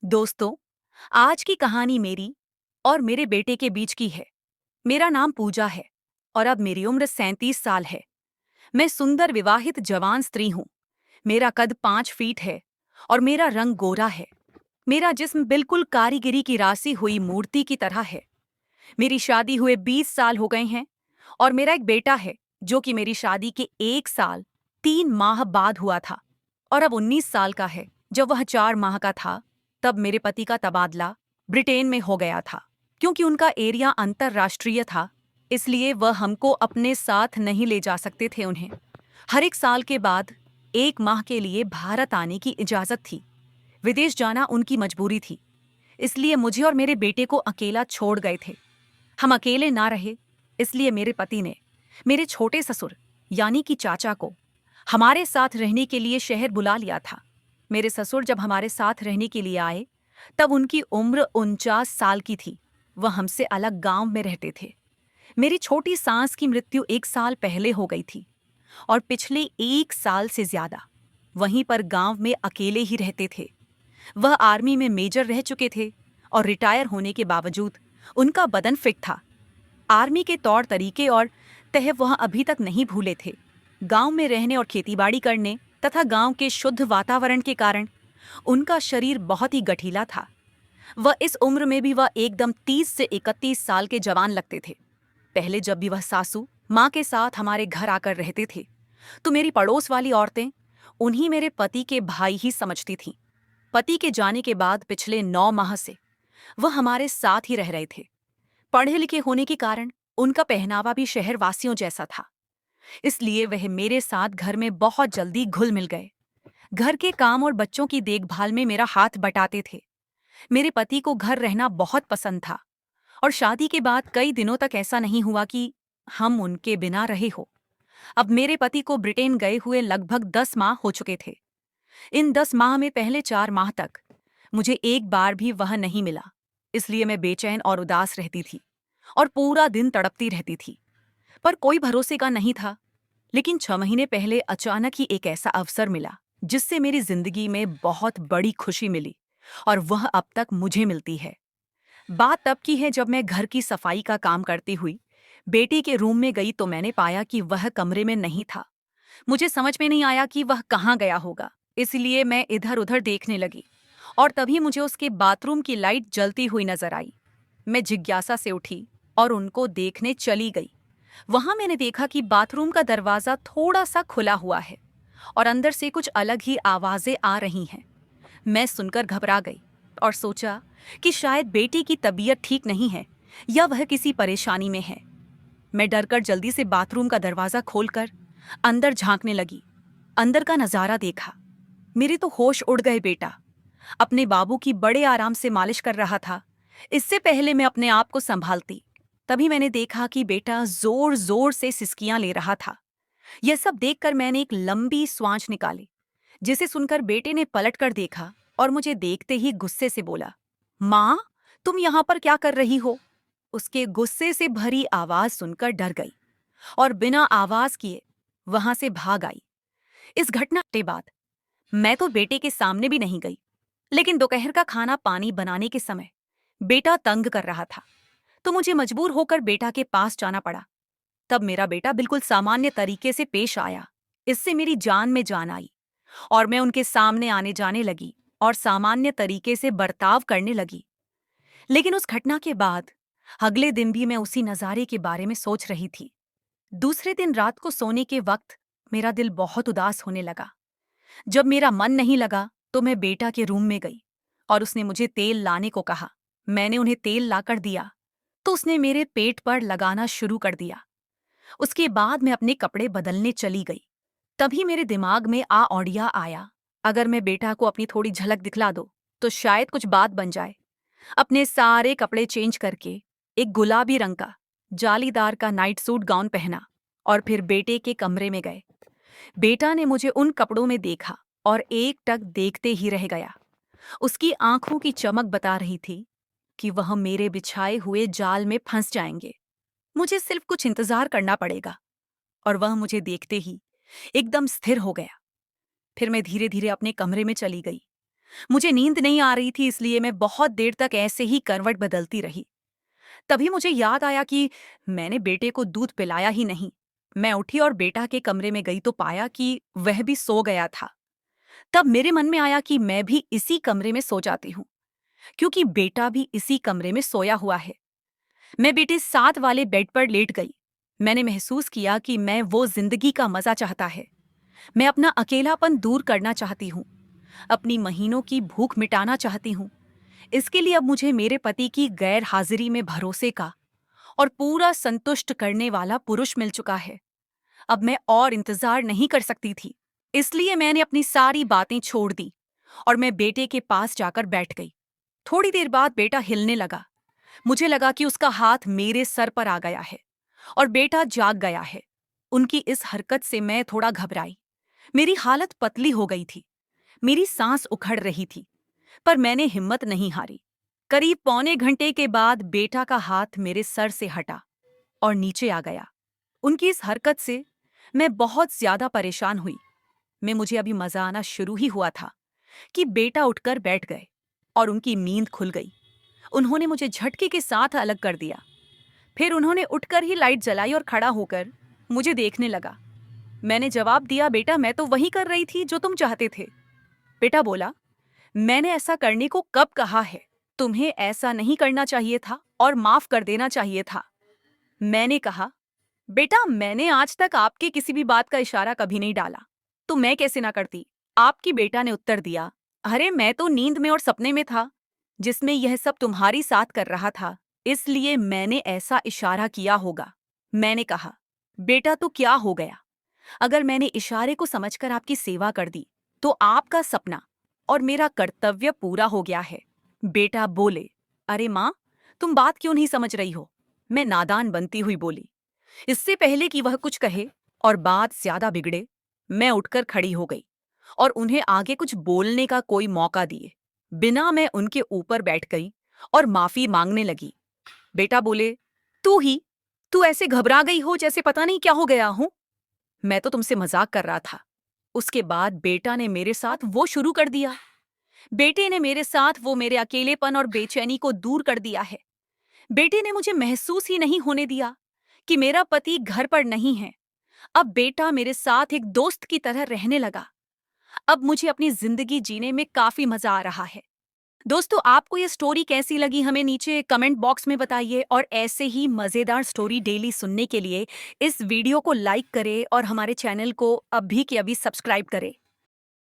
दोस्तों, आज की कहानी मेरी और मेरे बेटे के बीच की है। मेरा नाम पूजा है और अब मेरी उम्र 37 साल है। मैं सुंदर विवाहित जवान स्त्री हूँ। मेरा कद 5 फीट है और मेरा रंग गोरा है। मेरा जिस्म बिल्कुल कारीगरी की रासी हुई मूर्ति की तरह है। मेरी शादी हुए 20 साल हो गए हैं और मेरा एक बेटा है जो कि मेरी शादी के 1 साल 3 माह बाद हुआ था और अब 19 साल का है। जब वह 4 माह का था तब मेरे पति का तबादला ब्रिटेन में हो गया था। क्योंकि उनका एरिया अंतर्राष्ट्रीय था, इसलिए वह हमको अपने साथ नहीं ले जा सकते थे। उन्हें हर एक साल के बाद 1 माह के लिए भारत आने की इजाज़त थी। विदेश जाना उनकी मजबूरी थी, इसलिए मुझे और मेरे बेटे को अकेला छोड़ गए थे। हम अकेले ना रहे, इसलिए मेरे पति ने मेरे छोटे ससुर यानी कि चाचा को हमारे साथ रहने के लिए शहर बुला लिया था। मेरे ससुर जब हमारे साथ रहने के लिए आए तब उनकी उम्र 49 साल की थी। वह हमसे अलग गांव में रहते थे। मेरी छोटी सांस की मृत्यु 1 साल पहले हो गई थी और पिछले 1 साल से ज्यादा वहीं पर गांव में अकेले ही रहते थे। वह आर्मी में मेजर रह चुके थे और रिटायर होने के बावजूद उनका बदन फिट था। आर्मी के तौर तरीके और तह वह अभी तक नहीं भूले थे। गांव में रहने और खेतीबाड़ी करने तथा गांव के शुद्ध वातावरण के कारण उनका शरीर बहुत ही गठीला था। वह इस उम्र में भी वह एकदम 30 से 31 साल के जवान लगते थे। पहले जब भी वह सासू माँ के साथ हमारे घर आकर रहते थे तो मेरी पड़ोस वाली औरतें उन्हीं मेरे पति के भाई ही समझती थीं। पति के जाने के बाद पिछले 9 माह से वह हमारे साथ ही रह रहे थे। पढ़े लिखे होने के कारण उनका पहनावा भी शहरवासियों जैसा था, इसलिए वह मेरे साथ घर में बहुत जल्दी घुल मिल गए। घर के काम और बच्चों की देखभाल में मेरा हाथ बटाते थे। मेरे पति को घर रहना बहुत पसंद था और शादी के बाद कई दिनों तक ऐसा नहीं हुआ कि हम उनके बिना रहे हो। अब मेरे पति को ब्रिटेन गए हुए लगभग 10 माह हो चुके थे। इन 10 माह में पहले 4 माह तक मुझे एक बार भी वह नहीं मिला, इसलिए मैं बेचैन और उदास रहती थी और पूरा दिन तड़पती रहती थी। पर कोई भरोसे का नहीं था। लेकिन 6 महीने पहले अचानक ही एक ऐसा अवसर मिला जिससे मेरी जिंदगी में बहुत बड़ी खुशी मिली और वह अब तक मुझे मिलती है। बात तब की है जब मैं घर की सफाई का काम करती हुई बेटी के रूम में गई तो मैंने पाया कि वह कमरे में नहीं था। मुझे समझ में नहीं आया कि वह कहाँ गया होगा, इसलिए मैं इधर उधर देखने लगी और तभी मुझे उसके बाथरूम की लाइट जलती हुई नजर आई। मैं जिज्ञासा से उठी और उनको देखने चली गई। वहां मैंने देखा कि बाथरूम का दरवाजा थोड़ा सा खुला हुआ है और अंदर से कुछ अलग ही आवाजें आ रही हैं। मैं सुनकर घबरा गई और सोचा कि शायद बेटी की तबीयत ठीक नहीं है या वह किसी परेशानी में है। मैं डरकर जल्दी से बाथरूम का दरवाजा खोलकर अंदर झांकने लगी। अंदर का नजारा देखा, मेरे तो होश उड़ गए। बेटा अपने बाबू की बड़े आराम से मालिश कर रहा था। इससे पहले मैं अपने आप को संभालती, तभी मैंने देखा कि बेटा जोर जोर से सिसकियां ले रहा था। यह सब देखकर मैंने एक लंबी श्वास निकाली, जिसे सुनकर बेटे ने पलटकर देखा और मुझे देखते ही गुस्से से बोला, माँ, तुम यहाँ पर क्या कर रही हो? उसके गुस्से से भरी आवाज सुनकर डर गई और बिना आवाज किए वहां से भाग आई। इस घटना के बाद मैं तो बेटे के सामने भी नहीं गई, लेकिन दोपहर का खाना पानी बनाने के समय बेटा तंग कर रहा था तो मुझे मजबूर होकर बेटा के पास जाना पड़ा। तब मेरा बेटा बिल्कुल सामान्य तरीके से पेश आया। इससे मेरी जान में जान आई और मैं उनके सामने आने जाने लगी और सामान्य तरीके से बर्ताव करने लगी। लेकिन उस घटना के बाद अगले दिन भी मैं उसी नजारे के बारे में सोच रही थी। दूसरे दिन रात को सोने के वक्त मेरा दिल बहुत उदास होने लगा। जब मेरा मन नहीं लगा तो मैं बेटा के रूम में गई और उसने मुझे तेल लाने को कहा। मैंने उन्हें तेल लाकर दिया तो उसने मेरे पेट पर लगाना शुरू कर दिया। उसके बाद मैं अपने कपड़े बदलने चली गई। तभी मेरे दिमाग में ऑडिया आया, अगर मैं बेटा को अपनी थोड़ी झलक दिखला दो तो शायद कुछ बात बन जाए। अपने सारे कपड़े चेंज करके एक गुलाबी रंग का जालीदार का नाइट सूट गाउन पहना और फिर बेटे के कमरे में गए। बेटा ने मुझे उन कपड़ों में देखा और एकटक देखते ही रह गया। उसकी आंखों की चमक बता रही थी कि वह मेरे बिछाए हुए जाल में फंस जाएंगे। मुझे सिर्फ कुछ इंतजार करना पड़ेगा। और वह मुझे देखते ही एकदम स्थिर हो गया। फिर मैं धीरे धीरे अपने कमरे में चली गई। मुझे नींद नहीं आ रही थी, इसलिए मैं बहुत देर तक ऐसे ही करवट बदलती रही। तभी मुझे याद आया कि मैंने बेटे को दूध पिलाया ही नहीं। मैं उठी और बेटा के कमरे में गई तो पाया कि वह भी सो गया था। तब मेरे मन में आया कि मैं भी इसी कमरे में सो जाती हूँ, क्योंकि बेटा भी इसी कमरे में सोया हुआ है। मैं बेटे साथ वाले बेड पर लेट गई। मैंने महसूस किया कि मैं वो जिंदगी का मजा चाहता है। मैं अपना अकेलापन दूर करना चाहती हूँ, अपनी महीनों की भूख मिटाना चाहती हूँ। इसके लिए अब मुझे मेरे पति की गैर हाजिरी में भरोसे का और पूरा संतुष्ट करने वाला पुरुष मिल चुका है। अब मैं और इंतजार नहीं कर सकती थी। इसलिए मैंने अपनी सारी बातें छोड़ दी और मैं बेटे के पास जाकर बैठ गई। थोड़ी देर बाद बेटा हिलने लगा। मुझे लगा कि उसका हाथ मेरे सर पर आ गया है और बेटा जाग गया है। उनकी इस हरकत से मैं थोड़ा घबराई। मेरी हालत पतली हो गई थी, मेरी सांस उखड़ रही थी, पर मैंने हिम्मत नहीं हारी। करीब पौने घंटे के बाद बेटा का हाथ मेरे सर से हटा और नीचे आ गया। उनकी इस हरकत से मैं बहुत ज्यादा परेशान हुई। मुझे अभी मजा आना शुरू ही हुआ था कि बेटा उठकर बैठ गए और उनकी नींद खुल गई। उन्होंने मुझे झटके के साथ अलग कर दिया। फिर उन्होंने उठकर ही लाइट जलाई और खड़ा होकर मुझे देखने लगा। मैंने जवाब दिया, बेटा मैं तो वही कर रही थी जो तुम चाहते थे। बेटा बोला, मैंने ऐसा करने को कब कहा है? तुम्हें ऐसा नहीं करना चाहिए था और माफ कर देना चाहिए था। मैंने कहा, बेटा मैंने आज तक आपके किसी भी बात का इशारा कभी नहीं डाला, तो मैं कैसे ना करती? आपकी बेटा ने उत्तर दिया, अरे मैं तो नींद में और सपने में था, जिसमें यह सब तुम्हारी साथ कर रहा था, इसलिए मैंने ऐसा इशारा किया होगा। मैंने कहा, बेटा तो क्या हो गया? अगर मैंने इशारे को समझकर आपकी सेवा कर दी, तो आपका सपना और मेरा कर्तव्य पूरा हो गया है। बेटा बोले, अरे माँ, तुम बात क्यों नहीं समझ रही हो? मैं नादान बनती हुई बोली। इससे पहले कि वह कुछ कहे और बात ज्यादा बिगड़े, मैं उठकर खड़ी हो गई और उन्हें आगे कुछ बोलने का कोई मौका दिए बिना मैं उनके ऊपर बैठ गई और माफी मांगने लगी। बेटा बोले, तू ऐसे घबरा गई हो जैसे पता नहीं क्या हो गया हूं। मैं तो तुमसे मजाक कर रहा था। उसके बाद बेटा ने मेरे साथ वो शुरू कर दिया। बेटे ने मेरे साथ वो मेरे अकेलेपन और बेचैनी को दूर कर दिया है। बेटे ने मुझे महसूस ही नहीं होने दिया कि मेरा पति घर पर नहीं है। अब बेटा मेरे साथ एक दोस्त की तरह रहने लगा। अब मुझे अपनी जिंदगी जीने में काफी मजा आ रहा है। दोस्तों, आपको ये स्टोरी कैसी लगी हमें नीचे कमेंट बॉक्स में बताइए और ऐसे ही मजेदार स्टोरी डेली सुनने के लिए इस वीडियो को लाइक करें और हमारे चैनल को अभी के अभी सब्सक्राइब करें।